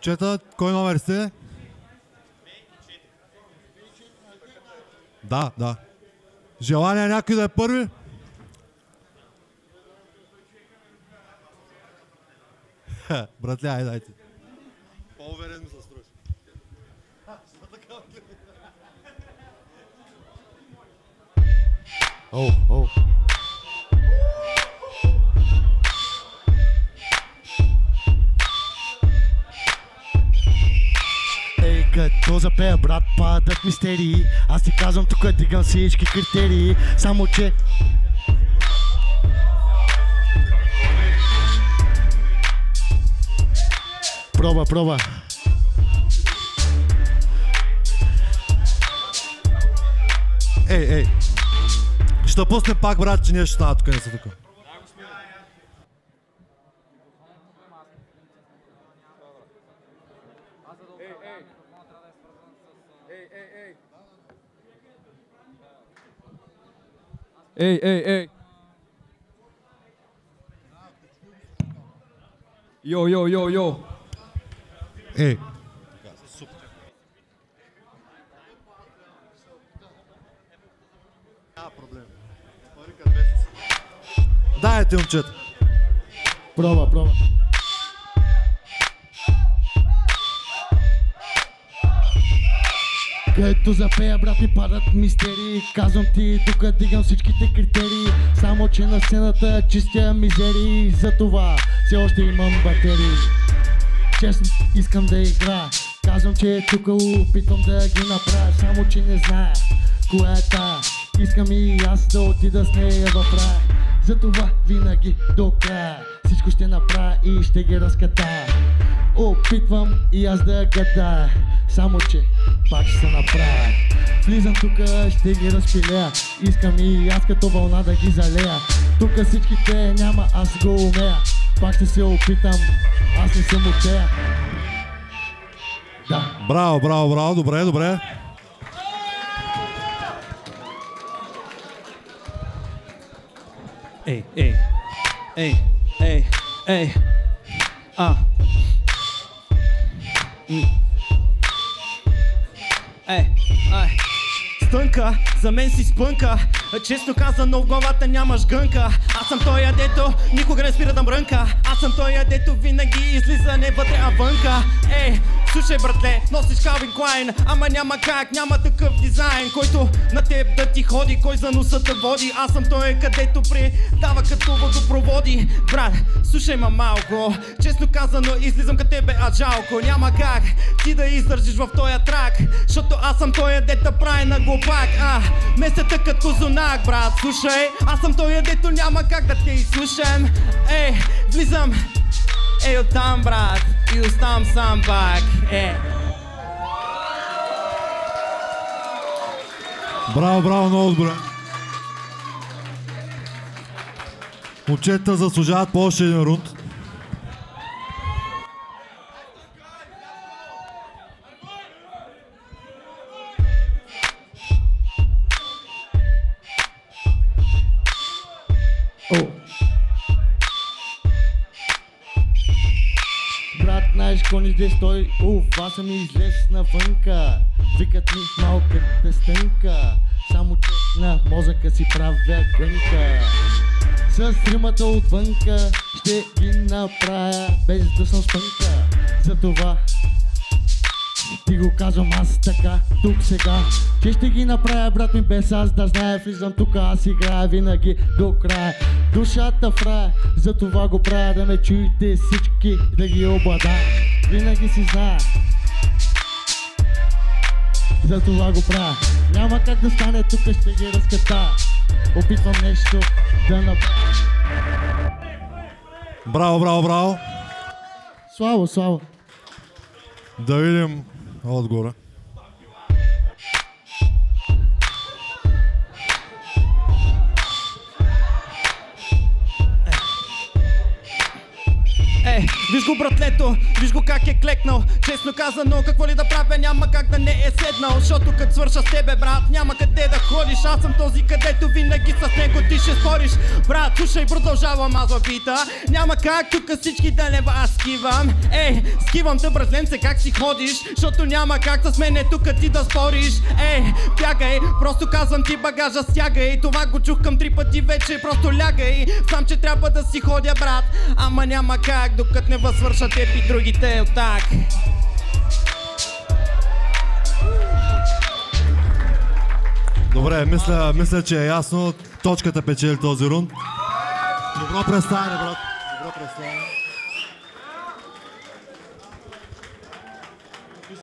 Момчета, кой номер сте? Да, да. Желание някой да е първи? Братля, айде, дайте. По-уверен ми се строиш. О. Като запея, брат, падат мистерии. Аз ти казвам, тук дигам всички критерии. Само че... Проба. Ей. Ще пусне пак, брат, че ние ще стана тук, не са тук. Ей. Йо. Ей. Няма проблем. Дайте, момчета. Проба. Като запея, брат, ми падат мистерии. Казвам ти, тук дигам всичките критерии. Само че на сцената чистя мизерии. Затова все още имам батерии. Честно искам да играя. Казвам, че тук опитвам да ги направя. Само че не зная коя е тая. Искам и аз да отида с нея в рая. Затова винаги до края всичко ще направя и ще ги разкатая. Опитвам и аз да гадая. Само че пак ще се направя. Влизам тука, ще ги разпилея. Искам и аз като вълна да ги залея. Тука всичките няма, аз го умея. Пак ще се опитам, аз не съм от тея. Да. Браво, добре. Ей. Стънка, за мен си спънка. Честно казано в главата нямаш гънка. Аз съм той, дето никога не спира да мрънка. Аз съм той, дето винаги излиза не вътре, а вънка. Слушай, братле, носиш Calvin Klein, ама няма как, няма такъв дизайн, който на теб да ти ходи, кой за носа те води. Аз съм той, където предава като водопроводи. Брат, слушай ма малко, честно казано излизам като тебе, а жалко. Няма как ти да издържиш в този трак, защото аз съм той, дето прави на глупак. Месета като зонак, брат, слушай, аз съм той, дето няма как да те изслушам. Влизам, оттам, брат, и оставам сам пак. Браво, много добре. Момчета заслужават по още един рунд. Брат, знаеш кони де стой, аз съм излез навънка. Викат ми малката стънка, само че на мозъка си правя гънка. С римата отвънка ще ги направя, без да съм спънка. Затова ти го казвам аз така, тук сега, че ще ги направя, брат ми, без аз да знае. Влизам тук, аз играя винаги до края. Душата в рая, затова го правя, да ме чуете всички, да ги облада. Винаги си знае, затова го правя. Няма как да стане, тук ще ги разката. Опитвам нещо да направя. Браво. Слава. Да видим отгоре. Виж го братлето, виж го как е клекнал. Честно казано, какво ли да правя, няма как да не е седнал. Защото като свърша с тебе, брат, няма къде да ходиш. Аз съм този, където винаги с него ти ще спориш. Брат, слушай, продължавам аз в бита. Няма как тук всички да не аз скивам. Ей, скивам те, бразленце, как си ходиш? Защото няма как с мене тук ти да спориш. Ей, бягай, просто казвам ти багажа стягай. Това го чух към 3 пъти вече, просто лягай. Знам, че трябва да си ходя, брат, ама няма как, докато не възвършат теб и другите оттак. Добре, мисля, че е ясно. Точката печели този рунд. Добро представяне, брат. Добро представяне.